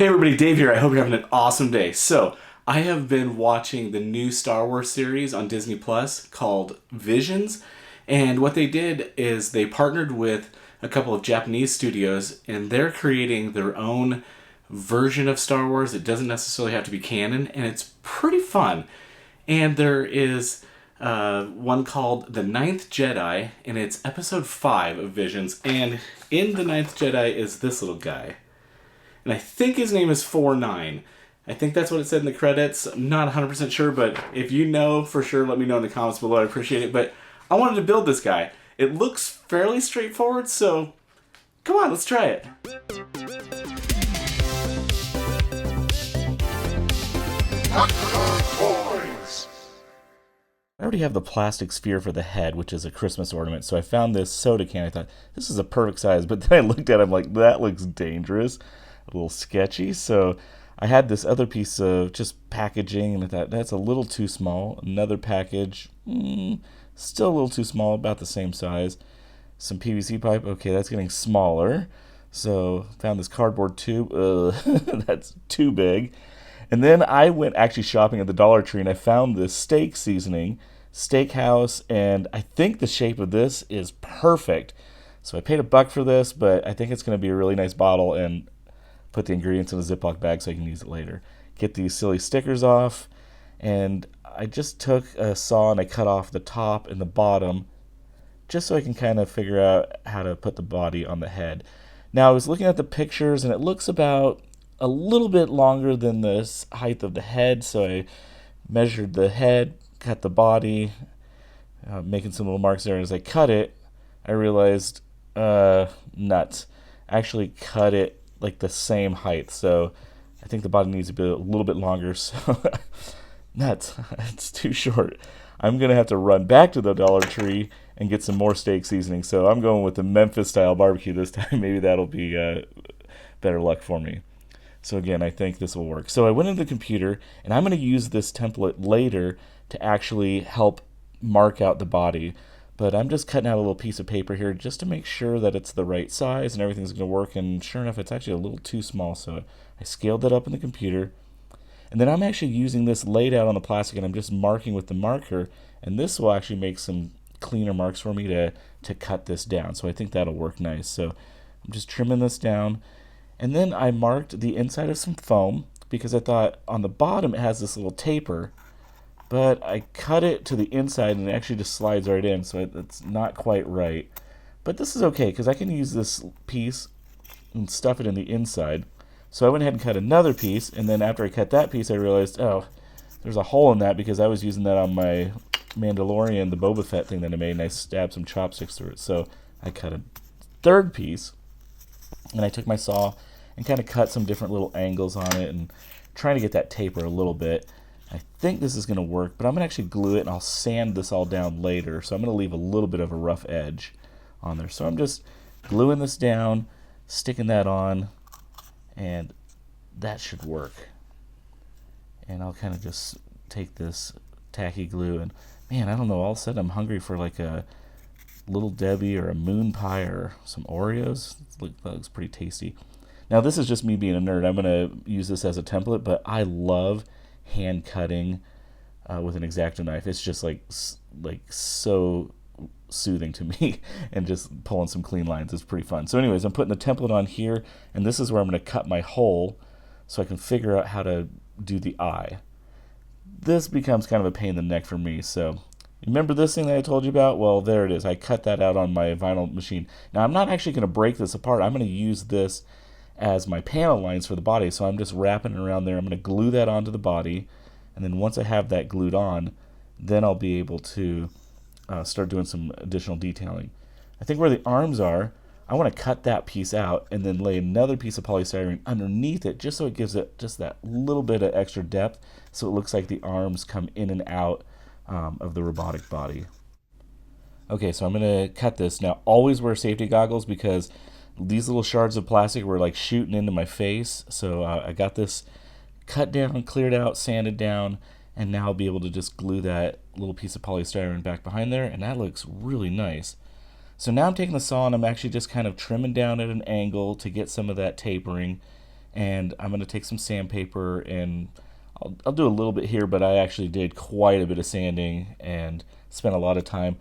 Hey everybody, Dave here. I hope you're having an awesome day. So, I have been watching the new Star Wars series on Disney Plus called Visions, and what they did is they partnered with a couple of Japanese studios, and they're creating their own version of Star Wars. It doesn't necessarily have to be canon, and it's pretty fun. And there is one called The Ninth Jedi, and it's episode 5 of Visions. And in The Ninth Jedi is this little guy. And I think his name is 4-9. I think that's what it said in the credits. I'm not 100% sure, but if you know for sure, let me know in the comments below. I appreciate it. But I wanted to build this guy. It looks fairly straightforward, so come on, let's try it. I already have the plastic sphere for the head, which is a Christmas ornament, so I found this soda can. I thought, this is a perfect size, but then I looked at it, I'm like, that looks dangerous, a little sketchy, so I had this other piece of just packaging, and I thought, that's a little too small. Another package, still a little too small, about the same size. Some PVC pipe, okay, that's getting smaller. So, found this cardboard tube, that's too big. And then I went actually shopping at the Dollar Tree and I found this steak seasoning, Steakhouse, and I think the shape of this is perfect. So I paid $1 for this, but I think it's going to be a really nice bottle, and put the ingredients in a Ziploc bag so I can use it later. Get these silly stickers off, and I just took a saw and I cut off the top and the bottom just so I can kind of figure out how to put the body on the head. Now I was looking at the pictures and it looks about a little bit longer than the height of the head, so I measured the head, cut the body, making some little marks there. As I cut it, I realized, nuts. I actually cut it like the same height, so I think the body needs to be a little bit longer, so nuts, it's too short. I'm going to have to run back to the Dollar Tree and get some more steak seasoning, so I'm going with the Memphis-style barbecue this time. Maybe that'll be better luck for me. So again, I think this will work. So I went into the computer, and I'm going to use this template later to actually help mark out the body. But I'm just cutting out a little piece of paper here just to make sure that it's the right size and everything's going to work. And sure enough, it's actually a little too small. So I scaled that up in the computer. And then I'm actually using this laid out on the plastic, and I'm just marking with the marker. And this will actually make some cleaner marks for me to cut this down. So I think that'll work nice. So I'm just trimming this down. And then I marked the inside of some foam because I thought on the bottom it has this little taper, but I cut it to the inside and it actually just slides right in, so it's not quite right. But this is okay because I can use this piece and stuff it in the inside. So I went ahead and cut another piece, and then after I cut that piece I realized, oh, there's a hole in that because I was using that on my Mandalorian, the Boba Fett thing that I made, and I stabbed some chopsticks through it. So I cut a third piece, and I took my saw and kind of cut some different little angles on it and trying to get that taper a little bit. I think this is going to work, but I'm going to actually glue it and I'll sand this all down later. So I'm going to leave a little bit of a rough edge on there. So I'm just gluing this down, sticking that on, and that should work. And I'll kind of just take this tacky glue and, man, I don't know, all of a sudden I'm hungry for like a Little Debbie or a moon pie or some Oreos. That looks pretty tasty. Now this is just me being a nerd. I'm going to use this as a template, but I love hand cutting with an X-Acto knife. It's just like so soothing to me, and just pulling some clean lines is pretty fun. So anyways, I'm putting the template on here, and this is where I'm going to cut my hole so I can figure out how to do the eye. This becomes kind of a pain in the neck for me, so remember this thing that I told you about? Well, there it is. I cut that out on my vinyl machine. Now I'm not actually going to break this apart. I'm going to use this as my panel lines for the body, so I'm just wrapping it around there. I'm going to glue that onto the body, and then once I have that glued on, then I'll be able to start doing some additional detailing. I think where the arms are, I want to cut that piece out and then lay another piece of polystyrene underneath it, just so it gives it just that little bit of extra depth, so it looks like the arms come in and out of the robotic body. Okay, so I'm going to cut this. Now always wear safety goggles because these little shards of plastic were like shooting into my face. So I got this cut down, cleared out, sanded down, and now I'll be able to just glue that little piece of polystyrene back behind there, and that looks really nice. So now I'm taking the saw and I'm actually just kind of trimming down at an angle to get some of that tapering, And I'm going to take some sandpaper and I'll do a little bit here, but I actually did quite a bit of sanding and spent a lot of time.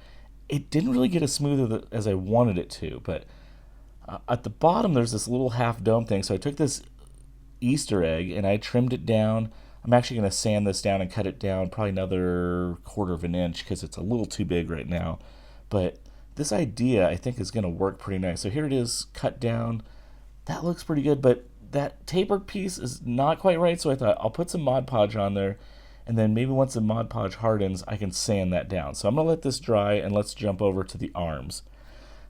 It didn't really get as smooth as I wanted it to, but at the bottom there's this little half dome thing. So I took this Easter egg and I trimmed it down. I'm actually going to sand this down and cut it down probably another quarter of an inch because it's a little too big right now. But this idea I think is going to work pretty nice. So here it is cut down. That looks pretty good, but that tapered piece is not quite right. So I thought I'll put some Mod Podge on there, and then maybe once the Mod Podge hardens, I can sand that down. So I'm going to let this dry, and let's jump over to the arms.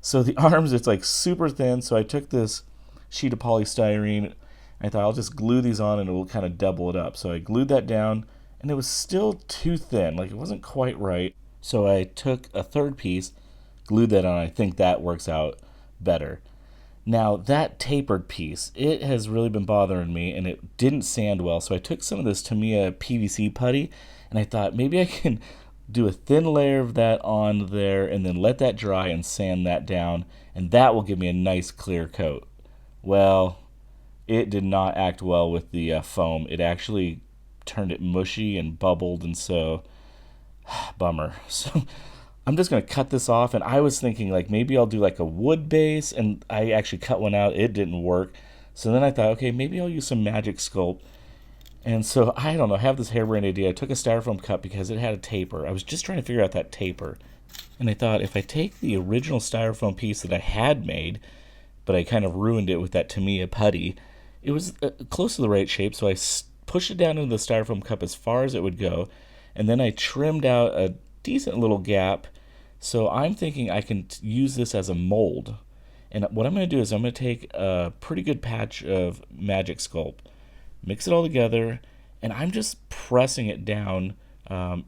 So the arms, it's like super thin. So I took this sheet of polystyrene. I thought I'll just glue these on and it will kind of double it up. So I glued that down and it was still too thin. Like it wasn't quite right. So I took a third piece, glued that on. I think that works out better. Now that tapered piece, it has really been bothering me and it didn't sand well. So I took some of this Tamiya PVC putty and I thought maybe I can do a thin layer of that on there and then let that dry and sand that down, and that will give me a nice clear coat. Well, it did not act well with the foam. It actually turned it mushy and bubbled, and so bummer. So I'm just going to cut this off, and I was thinking like maybe I'll do like a wood base, and I actually cut one out. It didn't work. So then I thought, okay, maybe I'll use some Magic Sculpt. And so I don't know, I have this harebrained idea. I took a styrofoam cup because it had a taper. I was just trying to figure out that taper. And I thought if I take the original styrofoam piece that I had made, but I kind of ruined it with that Tamiya putty, it was close to the right shape. So I pushed it down into the styrofoam cup as far as it would go. And then I trimmed out a decent little gap. So I'm thinking I can use this as a mold. And what I'm going to do is I'm going to take a pretty good patch of Magic Sculpt, mix it all together, and I'm just pressing it down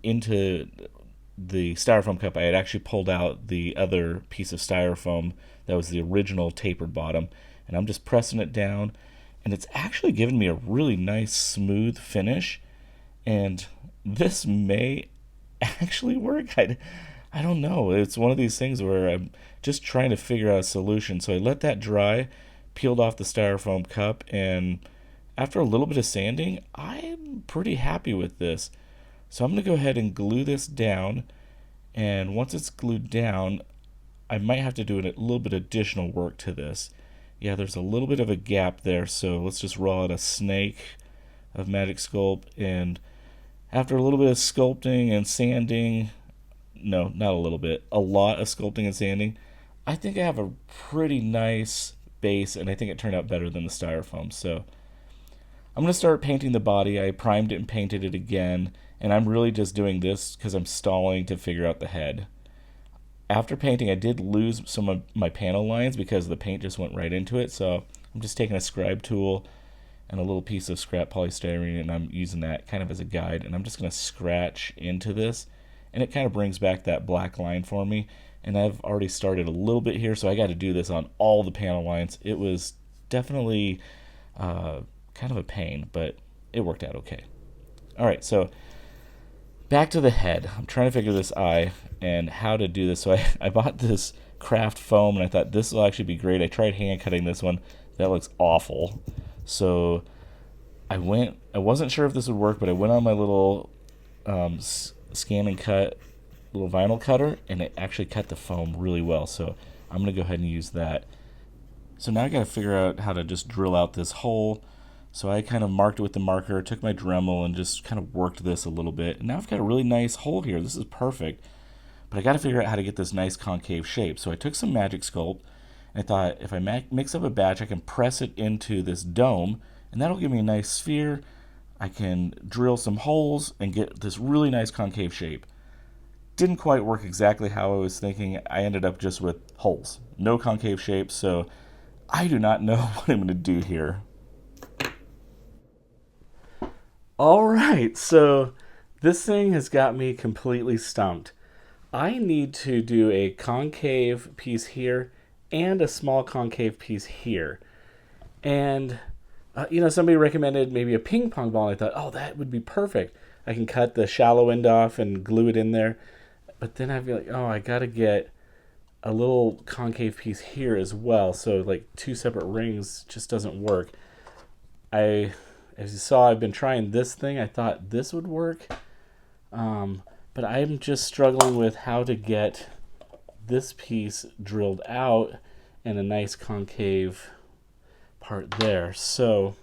into the styrofoam cup. I had actually pulled out the other piece of styrofoam that was the original tapered bottom, and I'm just pressing it down, and it's actually given me a really nice smooth finish, and this may actually work. I don't know. It's one of these things where I'm just trying to figure out a solution. So I let that dry, peeled off the styrofoam cup, and after a little bit of sanding, I'm pretty happy with this. So I'm going to go ahead and glue this down. And once it's glued down, I might have to do a little bit of additional work to this. Yeah, there's a little bit of a gap there. So let's just roll out a snake of Magic Sculpt. And after a little bit of sculpting and sanding, no, not a little bit, a lot of sculpting and sanding, I think I have a pretty nice base. And I think it turned out better than the styrofoam. So I'm going to start painting the body. I primed it and painted it again, and I'm really just doing this because I'm stalling to figure out the head. After painting, I did lose some of my panel lines because the paint just went right into it, so I'm just taking a scribe tool and a little piece of scrap polystyrene, and I'm using that kind of as a guide, and I'm just going to scratch into this, and it kind of brings back that black line for me, and I've already started a little bit here, so I got to do this on all the panel lines. It was definitely kind of a pain, but it worked out okay. All right, so back to the head. I'm trying to figure this eye and how to do this. So I bought this craft foam, and I thought this will actually be great. I tried hand cutting this one. That looks awful. So I wasn't sure if this would work, but I went on my little scan and cut little vinyl cutter, and it actually cut the foam really well. So I'm going to go ahead and use that. So now I got to figure out how to just drill out this hole. So I kind of marked it with the marker, took my Dremel, and just kind of worked this a little bit. And now I've got a really nice hole here. This is perfect. But I got to figure out how to get this nice concave shape. So I took some Magic Sculpt, and I thought if I mix up a batch, I can press it into this dome, and that'll give me a nice sphere. I can drill some holes and get this really nice concave shape. Didn't quite work exactly how I was thinking. I ended up just with holes, no concave shape. So I do not know what I'm going to do here. All right, so this thing has got me completely stumped. I need to do a concave piece here and a small concave piece here. And, somebody recommended maybe a ping pong ball. And I thought, oh, that would be perfect. I can cut the shallow end off and glue it in there. But then I feel like, oh, I got to get a little concave piece here as well. So like two separate rings just doesn't work. as you saw, I've been trying this thing. I thought this would work, but I'm just struggling with how to get this piece drilled out and a nice concave part there. So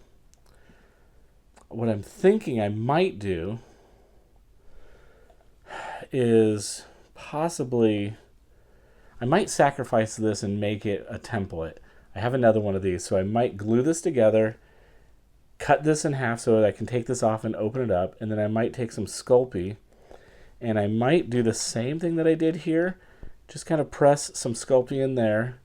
what I'm thinking I might do is possibly, I might sacrifice this and make it a template. I have another one of these, so I might glue this together, cut this in half so that I can take this off and open it up, and then I might take some Sculpey, and I might do the same thing that I did here, just kind of press some Sculpey in there,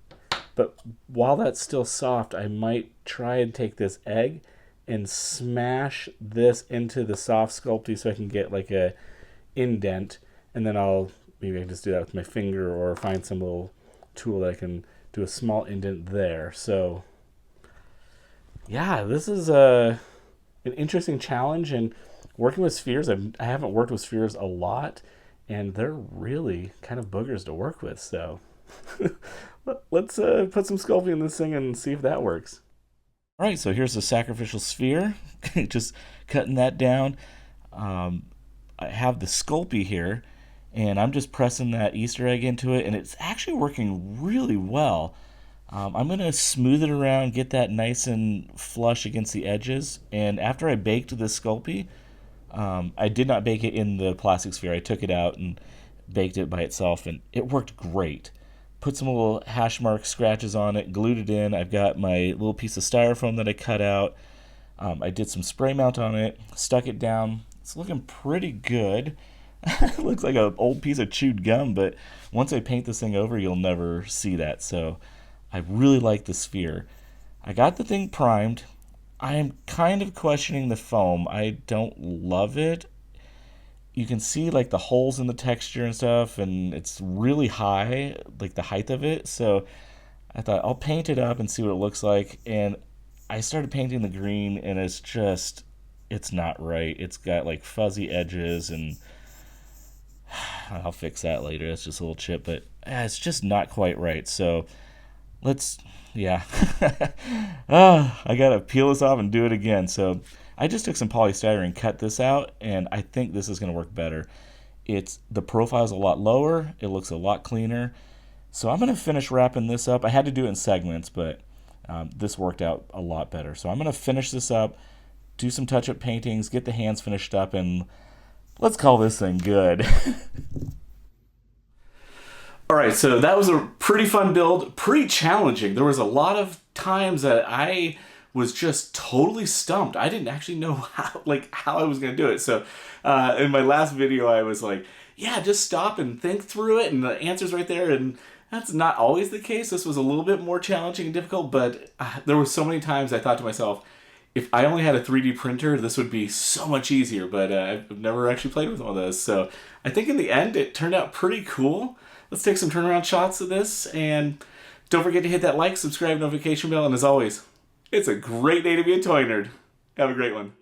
but while that's still soft, I might try and take this egg and smash this into the soft Sculpey so I can get like a indent, and then maybe I can just do that with my finger or find some little tool that I can do a small indent there. So yeah, this is an interesting challenge, and working with spheres, I haven't worked with spheres a lot, and they're really kind of boogers to work with. So let's put some Sculpey in this thing and see if that works. All right, so here's the sacrificial sphere. Just cutting that down. I have the Sculpey here, and I'm just pressing that Easter egg into it, and it's actually working really well. I'm going to smooth it around, get that nice and flush against the edges, and after I baked the Sculpey, I did not bake it in the plastic sphere. I took it out and baked it by itself, and it worked great. Put some little hash mark scratches on it, glued it in. I've got my little piece of styrofoam that I cut out. I did some spray mount on it, stuck it down. It's looking pretty good. It looks like an old piece of chewed gum, but once I paint this thing over, you'll never see that. So I really like the sphere. I got the thing primed. I am kind of questioning the foam. I don't love it. You can see like the holes in the texture and stuff, and it's really high, like the height of it. So I thought I'll paint it up and see what it looks like. And I started painting the green, and it's not right. It's got like fuzzy edges, and I'll fix that later. It's just a little chip, but it's just not quite right. So yeah. I gotta peel this off and do it again. So I just took some polystyrene, cut this out, and I think this is gonna work better. The profile's a lot lower. It looks a lot cleaner. So I'm gonna finish wrapping this up. I had to do it in segments, but this worked out a lot better. So I'm gonna finish this up, do some touch-up paintings, get the hands finished up, and let's call this thing good. All right, so that was a pretty fun build, pretty challenging. There was a lot of times that I was just totally stumped. I didn't actually know how I was going to do it. So in my last video, I was like, yeah, just stop and think through it, and the answer's right there. And that's not always the case. This was a little bit more challenging and difficult, but there were so many times I thought to myself, if I only had a 3D printer, this would be so much easier, but I've never actually played with one of those. So I think in the end, it turned out pretty cool. Let's take some turnaround shots of this, and don't forget to hit that like, subscribe, notification bell, and as always, it's a great day to be a toy nerd. Have a great one.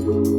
Thank you.